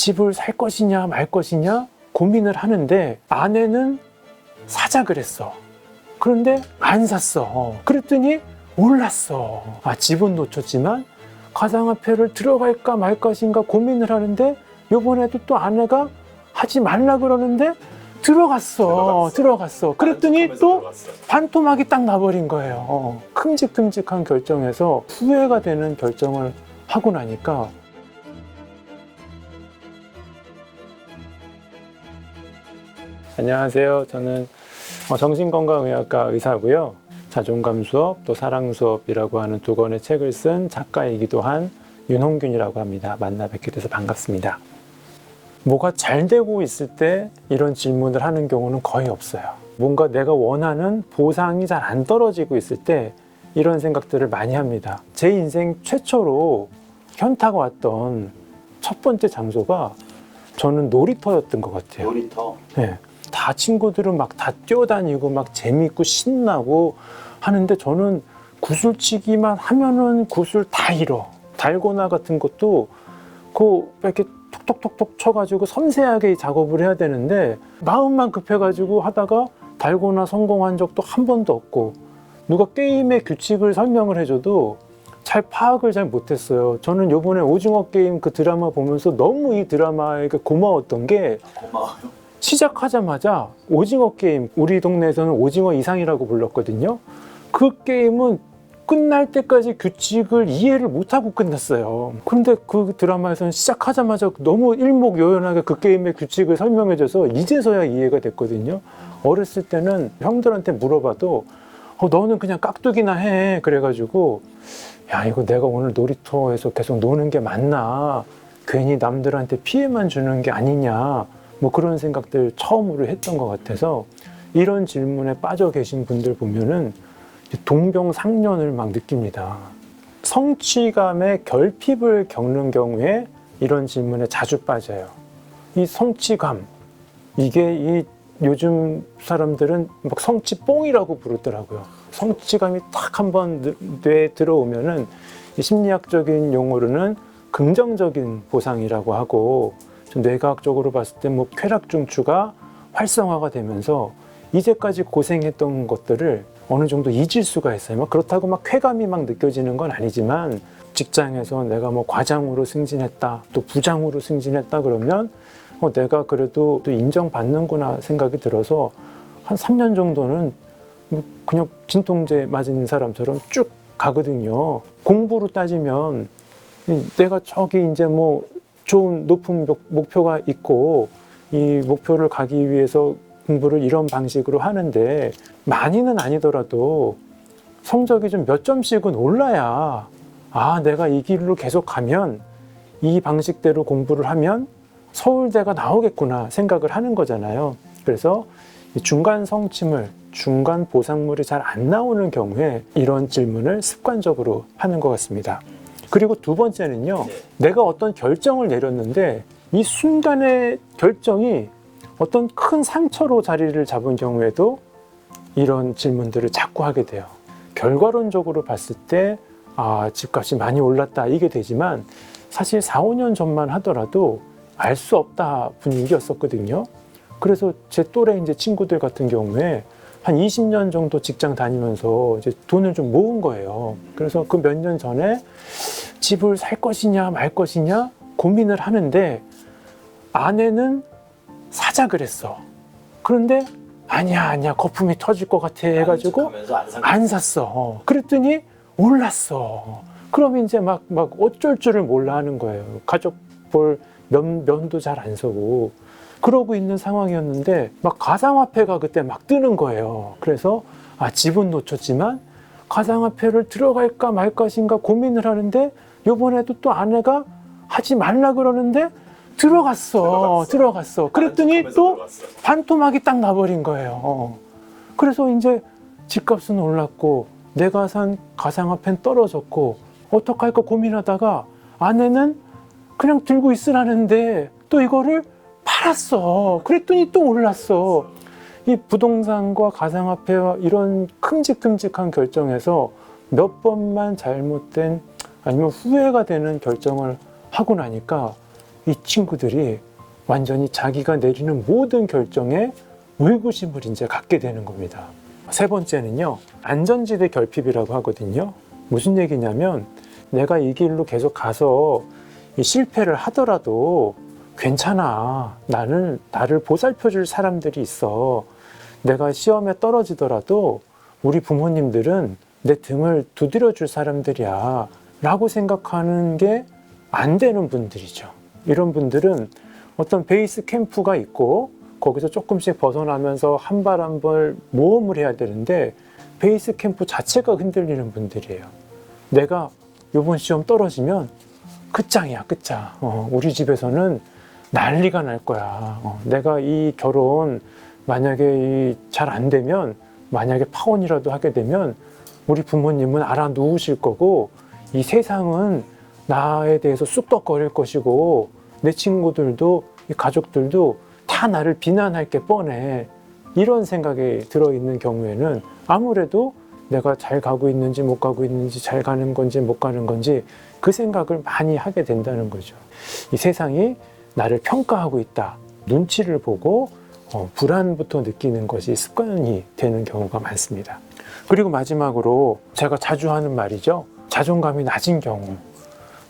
집을 살 것이냐 말 것이냐 고민을 하는데 아내는 사자 그랬어. 그런데 안 샀어. 그랬더니 올랐어. 집은 놓쳤지만 가상화폐를 들어갈까 말 것인가 고민을 하는데 요번에도 또 아내가 하지 말라 그러는데 들어갔어. 그랬더니 또 반토막이 딱 나버린 거예요. 큼직큼직한 결정에서 후회가 되는 결정을 하고 나니까 안녕하세요. 저는 정신건강의학과 의사고요. 자존감 수업, 또 사랑 수업이라고 하는 두 권의 책을 쓴 작가이기도 한 윤홍균이라고 합니다. 만나 뵙게 돼서 반갑습니다. 뭐가 잘 되고 있을 때 이런 질문을 하는 경우는 거의 없어요. 뭔가 내가 원하는 보상이 잘 안 떨어지고 있을 때 이런 생각들을 많이 합니다. 제 인생 최초로 현타가 왔던 첫 번째 장소가 저는 놀이터였던 것 같아요. 놀이터? 네. 다 친구들은 막 다 뛰어다니고 막 재밌고 신나고 하는데 저는 구슬치기만 하면은 구슬 다 잃어. 달고나 같은 것도 이렇게 톡톡톡톡 쳐가지고 섬세하게 작업을 해야 되는데 마음만 급해가지고 하다가 달고나 성공한 적도 한 번도 없고 누가 게임의 규칙을 설명을 해줘도 잘 파악을 잘 못했어요. 저는 요번에 오징어 게임 그 드라마 보면서 너무 이 드라마에게 고마웠던 게 고마워요. 시작하자마자 오징어 게임, 우리 동네에서는 오징어 이상이라고 불렀거든요. 그 게임은 끝날 때까지 규칙을 이해를 못하고 끝났어요. 그런데 그 드라마에서는 시작하자마자 너무 일목요연하게 그 게임의 규칙을 설명해줘서 이제서야 이해가 됐거든요. 어렸을 때는 형들한테 물어봐도 너는 그냥 깍두기나 해. 그래가지고 야, 이거 내가 오늘 놀이터에서 계속 노는 게 맞나? 괜히 남들한테 피해만 주는 게 아니냐? 뭐 그런 생각들 처음으로 했던 것 같아서 이런 질문에 빠져 계신 분들 보면은 동병상련을 막 느낍니다. 성취감의 결핍을 겪는 경우에 이런 질문에 자주 빠져요. 이 성취감, 이게 이 요즘 사람들은 막 성취뽕이라고 부르더라고요. 성취감이 딱 한번 뇌에 들어오면은 심리학적인 용어로는 긍정적인 보상이라고 하고 뇌과학적으로 봤을 때 뭐 쾌락 중추가 활성화가 되면서 이제까지 고생했던 것들을 어느 정도 잊을 수가 있어요. 그렇다고 막 쾌감이 막 느껴지는 건 아니지만 직장에서 내가 뭐 과장으로 승진했다, 또 부장으로 승진했다 그러면 내가 그래도 또 인정받는구나 생각이 들어서 한 3년 정도는 그냥 진통제 맞은 사람처럼 쭉 가거든요. 공부로 따지면 내가 저기 이제 뭐 좋은 높은 목표가 있고 이 목표를 가기 위해서 공부를 이런 방식으로 하는데 많이는 아니더라도 성적이 좀 몇 점씩은 올라야 내가 이 길로 계속 가면 이 방식대로 공부를 하면 서울대가 나오겠구나 생각을 하는 거잖아요. 그래서 중간 성취물, 중간 보상물이 잘 안 나오는 경우에 이런 질문을 습관적으로 하는 것 같습니다. 그리고 두 번째는요, 내가 어떤 결정을 내렸는데 이 순간의 결정이 어떤 큰 상처로 자리를 잡은 경우에도 이런 질문들을 자꾸 하게 돼요. 결과론적으로 봤을 때 집값이 많이 올랐다 이게 되지만 사실 4, 5년 전만 하더라도 알 수 없다 분위기였었거든요. 그래서 제 또래 이제 친구들 같은 경우에 한 20년 정도 직장 다니면서 이제 돈을 좀 모은 거예요. 그래서 그 몇 년 전에 집을 살 것이냐 말 것이냐 고민을 하는데 아내는 사자 그랬어. 그런데 아니야 거품이 터질 것 같아 해가지고 안 샀어. 그랬더니 올랐어. 그럼 이제 막 어쩔 줄을 몰라 하는 거예요. 가족 볼 면도 잘 안 서고 그러고 있는 상황이었는데 막 가상화폐가 그때 막 뜨는 거예요. 그래서 집은 놓쳤지만 가상화폐를 들어갈까 말 것인가 고민을 하는데 요번에도 또 아내가 하지 말라 그러는데 들어갔어. 그랬더니 또 반토막이 딱 나버린 거예요. 그래서 이제 집값은 올랐고 내가 산 가상화폐는 떨어졌고 어떡할까 고민하다가 아내는 그냥 들고 있으라는데 또 이거를 팔았어. 그랬더니 또 올랐어. 이 부동산과 가상화폐와 이런 큼직큼직한 결정에서 몇 번만 잘못된 아니면 후회가 되는 결정을 하고 나니까 이 친구들이 완전히 자기가 내리는 모든 결정에 의구심을 이제 갖게 되는 겁니다. 세 번째는요, 안전지대 결핍이라고 하거든요. 무슨 얘기냐면 내가 이 길로 계속 가서 실패를 하더라도 괜찮아. 나를 보살펴 줄 사람들이 있어. 내가 시험에 떨어지더라도 우리 부모님들은 내 등을 두드려 줄 사람들이야. 라고 생각하는 게 안 되는 분들이죠. 이런 분들은 어떤 베이스 캠프가 있고 거기서 조금씩 벗어나면서 한 발 한 발 모험을 해야 되는데 베이스 캠프 자체가 흔들리는 분들이에요. 내가 이번 시험 떨어지면 끝장이야, 끝장. 우리 집에서는 난리가 날 거야. 내가 이 결혼 만약에 잘 안 되면, 만약에 파혼이라도 하게 되면 우리 부모님은 알아 누우실 거고 이 세상은 나에 대해서 쑥덕거릴 것이고 내 친구들도 이 가족들도 다 나를 비난할 게 뻔해. 이런 생각이 들어있는 경우에는 아무래도 내가 잘 가고 있는지 못 가고 있는지, 잘 가는 건지 못 가는 건지 그 생각을 많이 하게 된다는 거죠. 이 세상이 나를 평가하고 있다. 눈치를 보고 불안부터 느끼는 것이 습관이 되는 경우가 많습니다. 그리고 마지막으로 제가 자주 하는 말이죠. 자존감이 낮은 경우.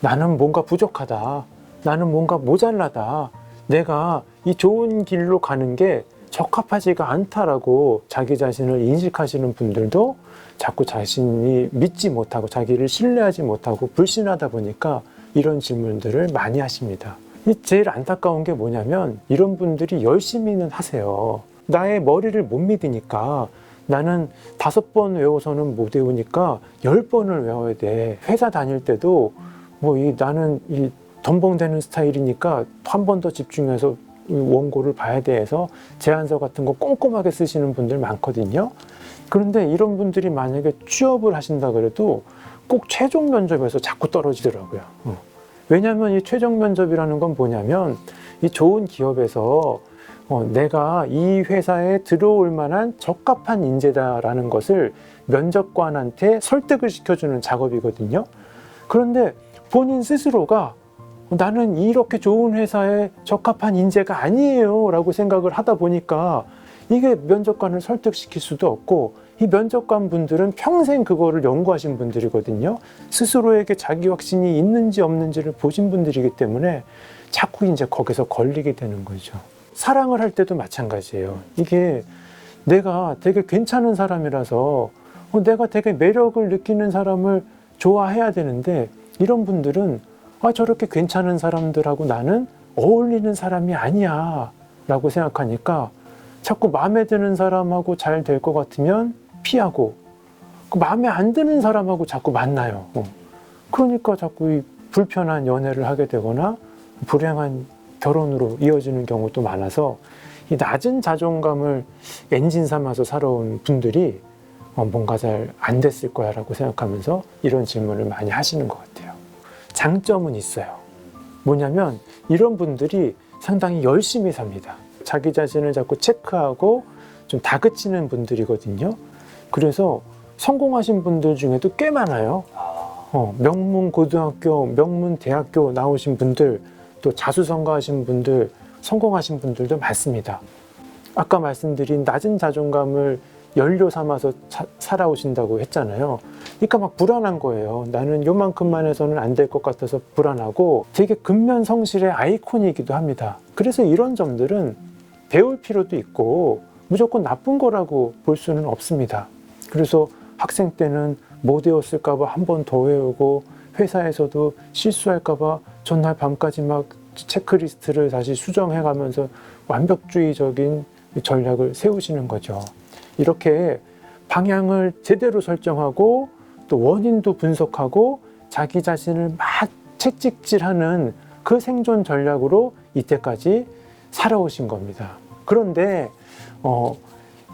나는 뭔가 부족하다. 나는 뭔가 모자라다. 내가 이 좋은 길로 가는 게 적합하지가 않다라고 자기 자신을 인식하시는 분들도 자꾸 자신이 믿지 못하고 자기를 신뢰하지 못하고 불신하다 보니까 이런 질문들을 많이 하십니다. 제일 안타까운 게 뭐냐면 이런 분들이 열심히는 하세요. 나의 머리를 못 믿으니까 나는 5번 외워서는 못 외우니까 10번을 외워야 돼. 회사 다닐 때도 나는 이 덤벙대는 스타일이니까 한 번 더 집중해서 원고를 봐야 돼 해서 제안서 같은 거 꼼꼼하게 쓰시는 분들 많거든요. 그런데 이런 분들이 만약에 취업을 하신다 그래도 꼭 최종 면접에서 자꾸 떨어지더라고요. 왜냐하면 이 최종 면접이라는 건 뭐냐면 이 좋은 기업에서 내가 이 회사에 들어올 만한 적합한 인재다라는 것을 면접관한테 설득을 시켜주는 작업이거든요. 그런데 본인 스스로가 나는 이렇게 좋은 회사에 적합한 인재가 아니에요 라고 생각을 하다 보니까 이게 면접관을 설득시킬 수도 없고, 이 면접관 분들은 평생 그거를 연구하신 분들이거든요. 스스로에게 자기 확신이 있는지 없는지를 보신 분들이기 때문에 자꾸 이제 거기서 걸리게 되는 거죠. 사랑을 할 때도 마찬가지예요. 이게 내가 되게 괜찮은 사람이라서 내가 되게 매력을 느끼는 사람을 좋아해야 되는데 이런 분들은 저렇게 괜찮은 사람들하고 나는 어울리는 사람이 아니야 라고 생각하니까 자꾸 마음에 드는 사람하고 잘 될 것 같으면 피하고 마음에 안 드는 사람하고 자꾸 만나요. 그러니까 자꾸 이 불편한 연애를 하게 되거나 불행한 결혼으로 이어지는 경우도 많아서 이 낮은 자존감을 엔진 삼아서 살아온 분들이 뭔가 잘 안 됐을 거야 라고 생각하면서 이런 질문을 많이 하시는 것 같아요. 장점은 있어요. 뭐냐면 이런 분들이 상당히 열심히 삽니다. 자기 자신을 자꾸 체크하고 좀 다그치는 분들이거든요. 그래서 성공하신 분들 중에도 꽤 많아요. 명문 고등학교, 명문 대학교 나오신 분들, 또 자수성가하신 분들, 성공하신 분들도 많습니다. 아까 말씀드린 낮은 자존감을 연료 삼아서 살아오신다고 했잖아요. 그러니까 막 불안한 거예요. 나는 요만큼만 해서는 안 될 것 같아서 불안하고 되게 근면성실의 아이콘이기도 합니다. 그래서 이런 점들은 배울 필요도 있고 무조건 나쁜 거라고 볼 수는 없습니다. 그래서 학생 때는 못 외웠을까 봐 한 번 더 외우고 회사에서도 실수할까 봐 전날 밤까지 막 체크리스트를 다시 수정해가면서 완벽주의적인 전략을 세우시는 거죠. 이렇게 방향을 제대로 설정하고 또 원인도 분석하고 자기 자신을 막 채찍질하는 그 생존 전략으로 이때까지 살아오신 겁니다. 그런데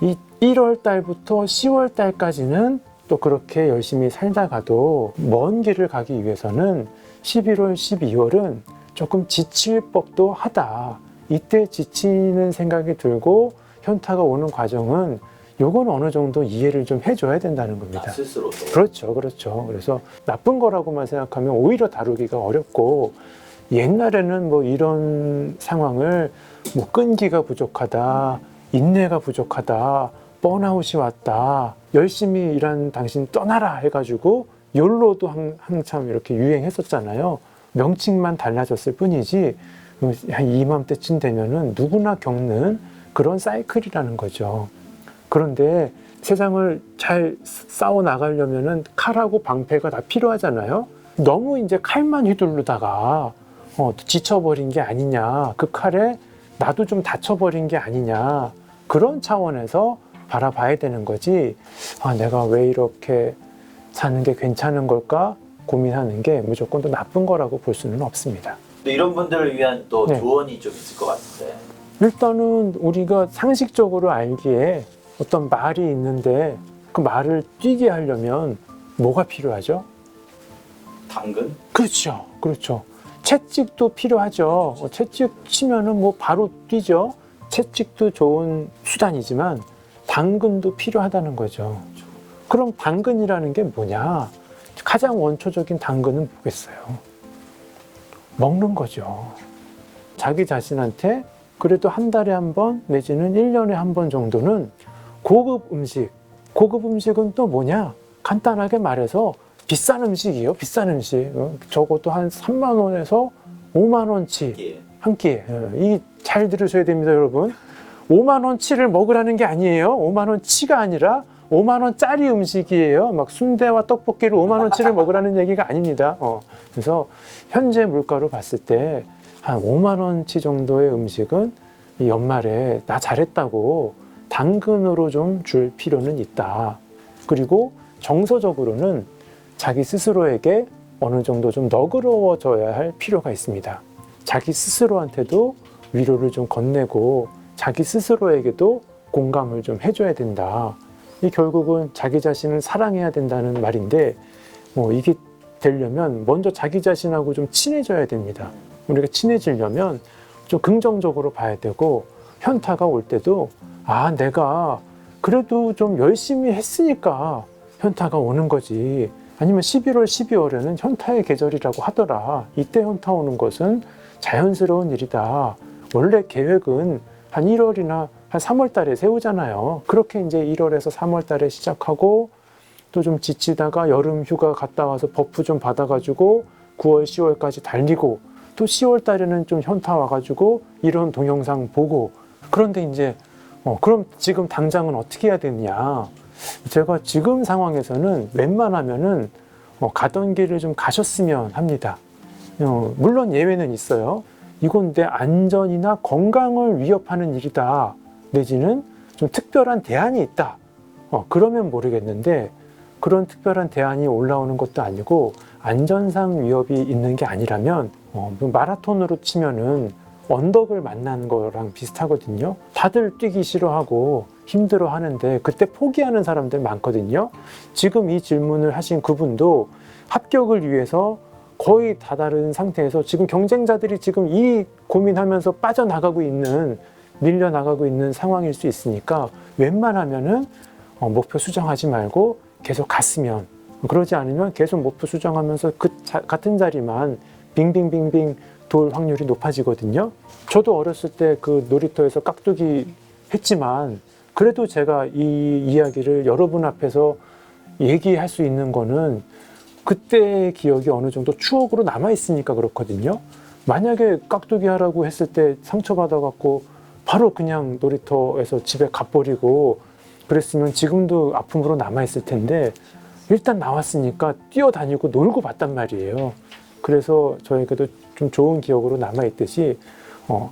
이 1월 달부터 10월 달까지는 또 그렇게 열심히 살다가도 먼 길을 가기 위해서는 11월, 12월은 조금 지칠 법도 하다. 이때 지치는 생각이 들고 현타가 오는 과정은 요건 어느 정도 이해를 좀 해줘야 된다는 겁니다. 나 스스로도. 그렇죠. 그래서 나쁜 거라고만 생각하면 오히려 다루기가 어렵고 옛날에는 뭐 이런 상황을 뭐 끈기가 부족하다, 인내가 부족하다, 번아웃이 왔다, 열심히 일한 당신 떠나라 해가지고 욜로도 한참 이렇게 유행했었잖아요. 명칭만 달라졌을 뿐이지 한 이맘때쯤 되면은 누구나 겪는 그런 사이클이라는 거죠. 그런데 세상을 잘 싸워 나가려면은 칼하고 방패가 다 필요하잖아요. 너무 이제 칼만 휘두르다가 지쳐버린 게 아니냐, 그 칼에 나도 좀 다쳐버린 게 아니냐, 그런 차원에서 바라봐야 되는 거지. 내가 왜 이렇게 사는 게 괜찮은 걸까 고민하는 게 무조건 또 나쁜 거라고 볼 수는 없습니다. 또 이런 분들을 위한 또 네. 조언이 좀 있을 것 같은데. 일단은 우리가 상식적으로 알기에 어떤 말이 있는데 그 말을 뛰게 하려면 뭐가 필요하죠? 당근? 그렇죠. 그렇죠. 채찍도 필요하죠. 채찍 치면은 뭐 바로 뛰죠. 채찍도 좋은 수단이지만 당근도 필요하다는 거죠. 그럼 당근이라는 게 뭐냐? 가장 원초적인 당근은 뭐겠어요? 먹는 거죠. 자기 자신한테 그래도 한 달에 한 번 내지는 1년에 한 번 정도는 고급 음식. 고급 음식은 또 뭐냐? 간단하게 말해서 비싼 음식이에요. 비싼 음식. 적어도 한 3만 원에서 5만 원치 한 끼에. 이 잘 들으셔야 됩니다, 여러분. 5만 원치를 먹으라는 게 아니에요. 5만 원치가 아니라 5만 원짜리 음식이에요. 막 순대와 떡볶이를 5만 원치를 먹으라는 얘기가 아닙니다. 그래서 현재 물가로 봤을 때 한 5만 원치 정도의 음식은 이 연말에 나 잘했다고 당근으로 좀 줄 필요는 있다. 그리고 정서적으로는 자기 스스로에게 어느 정도 좀 너그러워져야 할 필요가 있습니다. 자기 스스로한테도 위로를 좀 건네고 자기 스스로에게도 공감을 좀 해줘야 된다. 이 결국은 자기 자신을 사랑해야 된다는 말인데 이게 되려면 먼저 자기 자신하고 좀 친해져야 됩니다. 우리가 친해지려면 좀 긍정적으로 봐야 되고 현타가 올 때도 내가 그래도 좀 열심히 했으니까 현타가 오는 거지. 아니면 11월, 12월에는 현타의 계절이라고 하더라. 이때 현타 오는 것은 자연스러운 일이다. 원래 계획은 한 1월이나 한 3월 달에 세우잖아요. 그렇게 이제 1월에서 3월 달에 시작하고 또 좀 지치다가 여름 휴가 갔다 와서 버프 좀 받아가지고 9월, 10월까지 달리고 또 10월 달에는 좀 현타 와가지고 이런 동영상 보고 그런데 이제 그럼 지금 당장은 어떻게 해야 되느냐. 제가 지금 상황에서는 웬만하면은 가던 길을 좀 가셨으면 합니다. 물론 예외는 있어요. 이건 내 안전이나 건강을 위협하는 일이다. 내지는 좀 특별한 대안이 있다. 그러면 모르겠는데 그런 특별한 대안이 올라오는 것도 아니고 안전상 위협이 있는 게 아니라면 마라톤으로 치면은 언덕을 만난 거랑 비슷하거든요. 다들 뛰기 싫어하고 힘들어 하는데 그때 포기하는 사람들 많거든요. 지금 이 질문을 하신 그분도 합격을 위해서 거의 다다른 상태에서 지금 경쟁자들이 지금 이 고민하면서 빠져나가고 있는, 밀려나가고 있는 상황일 수 있으니까 웬만하면은 목표 수정하지 말고 계속 갔으면, 그러지 않으면 계속 목표 수정하면서 같은 자리만 빙빙빙빙 돌 확률이 높아지거든요. 저도 어렸을 때 그 놀이터에서 깍두기 했지만 그래도 제가 이 이야기를 여러분 앞에서 얘기할 수 있는 거는 그때의 기억이 어느 정도 추억으로 남아있으니까 그렇거든요. 만약에 깍두기 하라고 했을 때 상처받아갖고 바로 그냥 놀이터에서 집에 가버리고 그랬으면 지금도 아픔으로 남아있을 텐데 일단 나왔으니까 뛰어다니고 놀고 봤단 말이에요. 그래서 저에게도 좀 좋은 기억으로 남아있듯이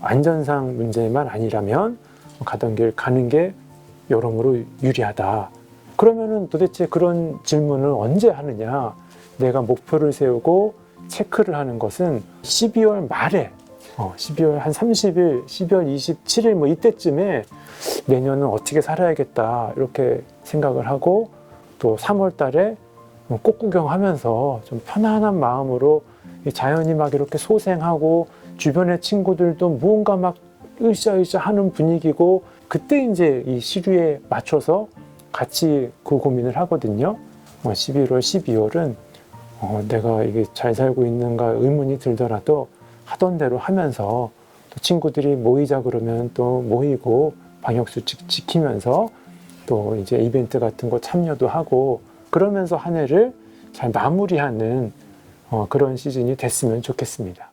안전상 문제만 아니라면 가던 길 가는 게 여러모로 유리하다. 그러면은 도대체 그런 질문을 언제 하느냐? 내가 목표를 세우고 체크를 하는 것은 12월 말에 12월 한 30일, 12월 27일 뭐 이때쯤에 내년은 어떻게 살아야겠다 이렇게 생각을 하고 또 3월 달에 꽃 구경하면서 좀 편안한 마음으로 자연이 막 이렇게 소생하고 주변의 친구들도 무언가 막 으쌰으쌰 하는 분위기고 그때 이제 이 시류에 맞춰서 같이 그 고민을 하거든요. 11월, 12월은 내가 이게 잘 살고 있는가 의문이 들더라도 하던 대로 하면서 또 친구들이 모이자 그러면 또 모이고 방역수칙 지키면서 또 이제 이벤트 같은 거 참여도 하고 그러면서 한 해를 잘 마무리하는 그런 시즌이 됐으면 좋겠습니다.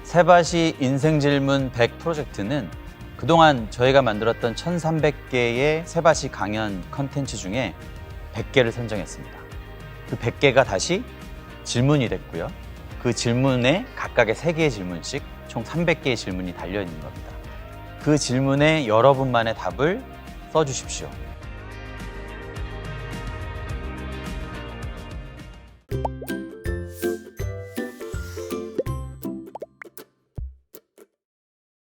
세바시 인생질문 100 프로젝트는 그동안 저희가 만들었던 1300개의 세바시 강연 컨텐츠 중에 100개를 선정했습니다. 그 100개가 다시 질문이 됐고요. 그 질문에 각각의 3개의 질문씩 총 300개의 질문이 달려있는 겁니다. 그 질문에 여러분만의 답을 써주십시오.